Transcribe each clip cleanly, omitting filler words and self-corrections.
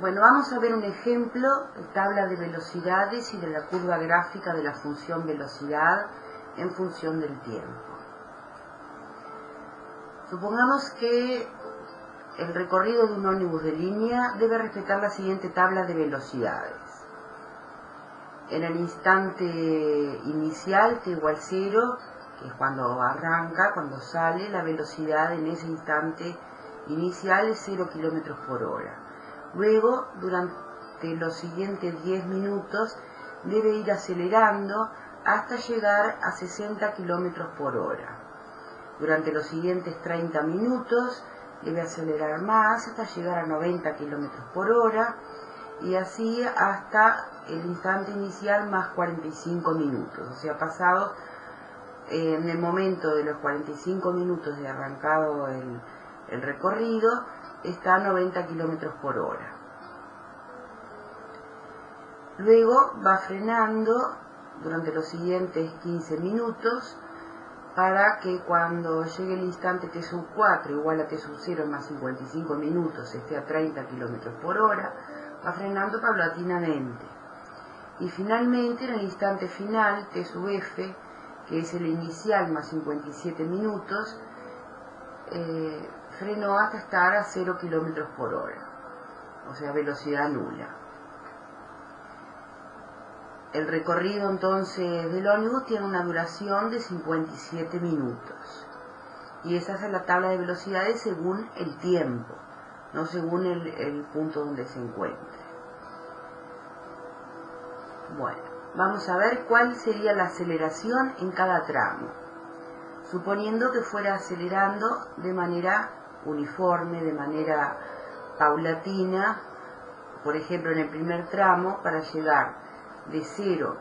Bueno, vamos a ver un ejemplo de tabla de velocidades y de la curva gráfica de la función velocidad en función del tiempo. Supongamos que el recorrido de un ómnibus de línea debe respetar la siguiente tabla de velocidades. En el instante inicial, t igual 0, que es cuando arranca, cuando sale, la velocidad en ese instante inicial es 0 km por hora. Luego, durante los siguientes 10 minutos, debe ir acelerando hasta llegar a 60 km por hora. Durante los siguientes 30 minutos, debe acelerar más hasta llegar a 90 km por hora, y así hasta el instante inicial más 45 minutos. O sea, pasado en el momento de los 45 minutos de arrancado el recorrido, está a 90 km por hora. Luego va frenando durante los siguientes 15 minutos para que cuando llegue el instante t sub 4 igual a t sub 0 más 55 minutos esté a 30 km por hora, va frenando paulatinamente. Y finalmente, en el instante final, t sub f, que es el inicial más 57 minutos, frenó hasta estar a 0 km por hora, o sea, velocidad nula. El recorrido entonces del ómnibus tiene una duración de 57 minutos. Y esa es la tabla de velocidades según el tiempo, no según el punto donde se encuentre. Bueno, vamos a ver cuál sería la aceleración en cada tramo. Suponiendo que fuera acelerando de manera uniforme, de manera paulatina, por ejemplo en el primer tramo, para llegar de 0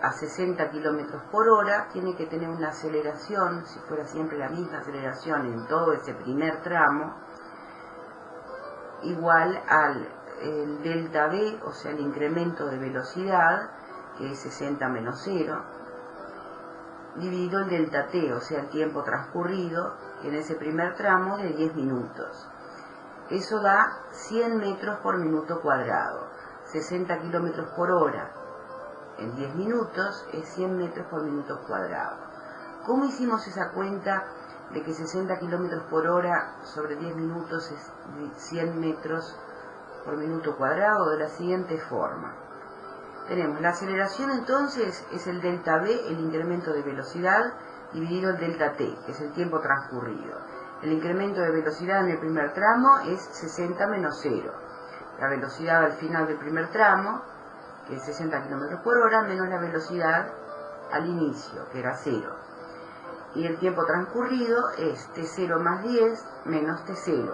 a 60 km por hora, tiene que tener una aceleración, si fuera siempre la misma aceleración en todo ese primer tramo, igual al delta V, o sea el incremento de velocidad, que es 60 menos 0, dividido el delta T, o sea el tiempo transcurrido, que en ese primer tramo de 10 minutos. Eso da 100 metros por minuto cuadrado. 60 km por hora en 10 minutos es 100 metros por minuto cuadrado. ¿Cómo hicimos esa cuenta de que 60 km por hora sobre 10 minutos es 100 metros por minuto cuadrado? De la siguiente forma. Tenemos la aceleración, entonces es el delta V, el incremento de velocidad, dividido el delta T, que es el tiempo transcurrido. El incremento de velocidad en el primer tramo es 60 menos 0. La velocidad al final del primer tramo, que es 60 km por hora, menos la velocidad al inicio, que era 0. Y el tiempo transcurrido es t0 más 10 menos t0,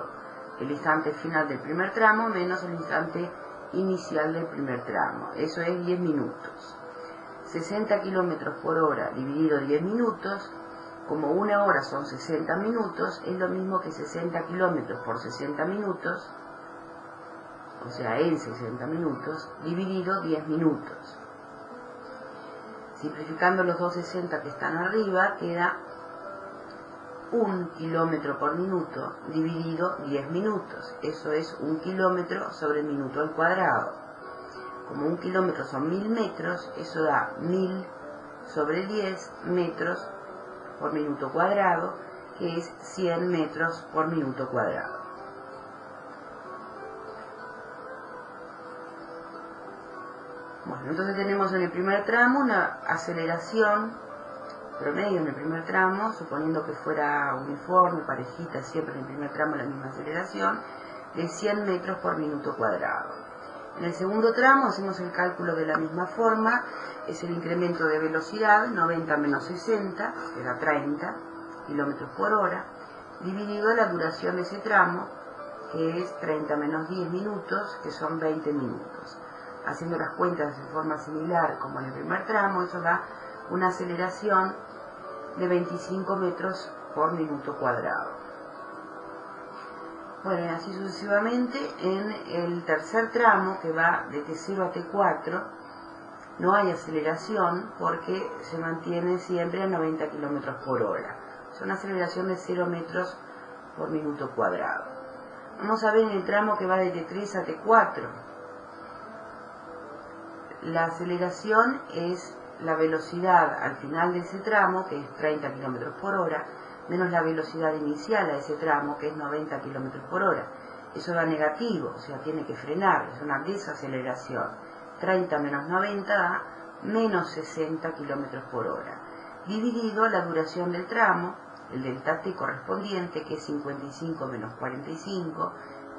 el instante final del primer tramo menos el instante inicial del primer tramo. Eso es 10 minutos. 60 km por hora dividido 10 minutos, como una hora son 60 minutos, es lo mismo que 60 km por 60 minutos, o sea, en 60 minutos, dividido 10 minutos. Simplificando los dos 60 que están arriba, queda 1 km por minuto dividido 10 minutos. Eso es 1 km sobre el minuto al cuadrado. Como 1 km son 1000 metros, eso da 1000 sobre 10 metros por minuto cuadrado, que es 100 metros por minuto cuadrado. Bueno, entonces tenemos en el primer tramo una aceleración promedio en el primer tramo, suponiendo que fuera uniforme, parejita, siempre en el primer tramo la misma aceleración, de 100 metros por minuto cuadrado. En el segundo tramo hacemos el cálculo de la misma forma, es el incremento de velocidad, 90 menos 60, que da 30 km por hora, dividido la duración de ese tramo, que es 30 menos 10 minutos, que son 20 minutos. Haciendo las cuentas de forma similar como en el primer tramo, eso da una aceleración de 25 metros por minuto cuadrado. Bueno, y así sucesivamente. En el tercer tramo, que va de T0 a T4, no hay aceleración porque se mantiene siempre a 90 km por hora. Es una aceleración de 0 metros por minuto cuadrado. Vamos a ver en el tramo que va de T3 a T4. La aceleración es la velocidad al final de ese tramo, que es 30 km por hora, menos la velocidad inicial a ese tramo, que es 90 km por hora. Eso da negativo, o sea, tiene que frenar, es una desaceleración. 30 menos 90 da menos 60 km por hora, dividido la duración del tramo, el delta t correspondiente, que es 55 menos 45,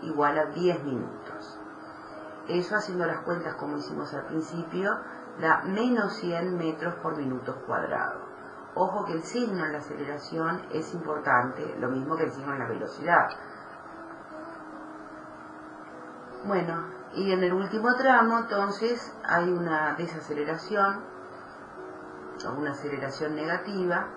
igual a 10 minutos. Eso, haciendo las cuentas como hicimos al principio, da menos 100 metros por minuto cuadrado. Ojo que el signo en la aceleración es importante, lo mismo que el signo en la velocidad. Bueno, y en el último tramo, entonces, hay una desaceleración, o una aceleración negativa,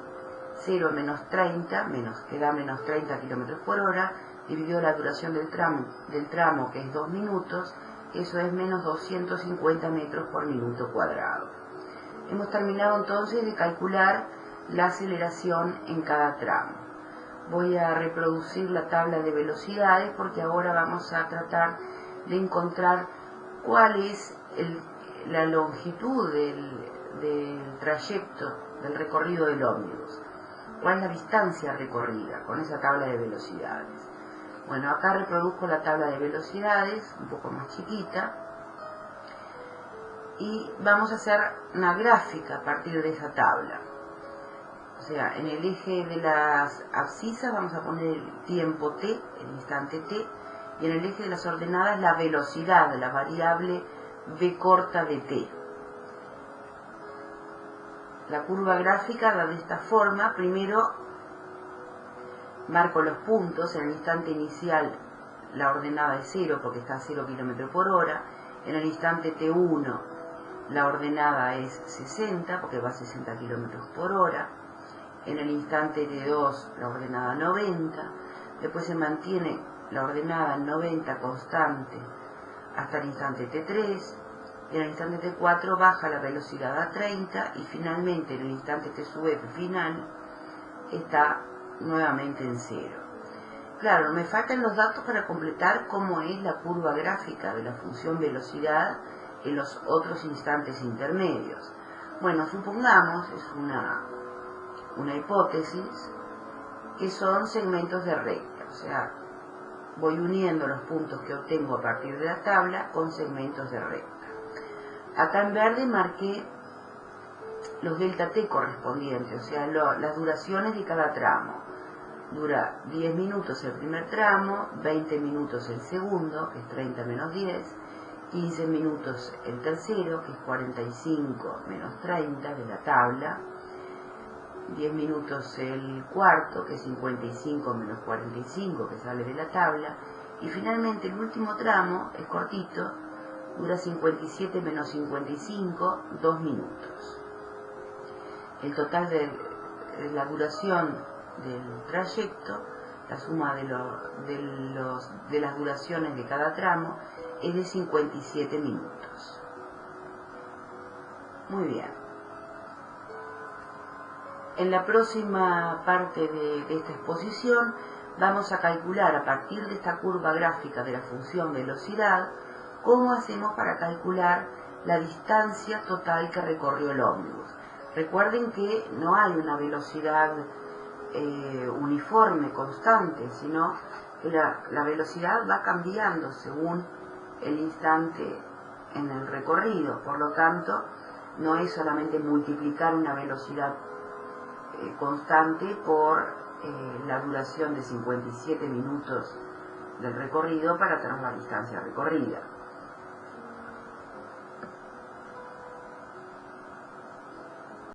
0 menos 30, que da menos 30 km por hora, dividido la duración del tramo, que es 2 minutos, eso es menos 250 metros por minuto cuadrado. Hemos terminado entonces de calcular la aceleración en cada tramo. Voy a reproducir la tabla de velocidades porque ahora vamos a tratar de encontrar cuál es la longitud del trayecto, del recorrido del ómnibus. ¿Cuál es la distancia recorrida con esa tabla de velocidades? Bueno, acá reproduzco la tabla de velocidades, un poco más chiquita, y vamos a hacer una gráfica a partir de esa tabla. O sea, en el eje de las abscisas vamos a poner el tiempo t, el instante t, y en el eje de las ordenadas la velocidad, la variable v corta de t. La curva gráfica da de esta forma. Primero marco los puntos. En el instante inicial la ordenada es 0 porque está a 0 km por hora. En el instante t1 la ordenada es 60 porque va a 60 km por hora. En el instante t2 la ordenada 90. Después se mantiene la ordenada en 90 constante hasta el instante t3. En el instante t4 baja la velocidad a 30 y finalmente en el instante t sub f final está nuevamente en 0. Claro, me faltan los datos para completar cómo es la curva gráfica de la función velocidad en los otros instantes intermedios. Bueno, supongamos, es una hipótesis, que son segmentos de recta, o sea, voy uniendo los puntos que obtengo a partir de la tabla con segmentos de recta. Acá en verde marqué los delta t correspondientes, o sea, las duraciones de cada tramo. Dura 10 minutos el primer tramo, 20 minutos el segundo, que es 30 menos 10, 15 minutos el tercero, que es 45 menos 30 de la tabla, 10 minutos el cuarto, que es 55 menos 45, que sale de la tabla, y finalmente el último tramo es cortito, dura 57 menos 55, 2 minutos. El total de la duración del trayecto, la suma de las duraciones de cada tramo, es de 57 minutos. Muy bien. En la próxima parte de esta exposición vamos a calcular a partir de esta curva gráfica de la función velocidad cómo hacemos para calcular la distancia total que recorrió el ómnibus. Recuerden que no hay una velocidad uniforme, constante, sino que la velocidad va cambiando según el instante en el recorrido. Por lo tanto, no es solamente multiplicar una velocidad constante por la duración de 57 minutos del recorrido para tener la distancia recorrida.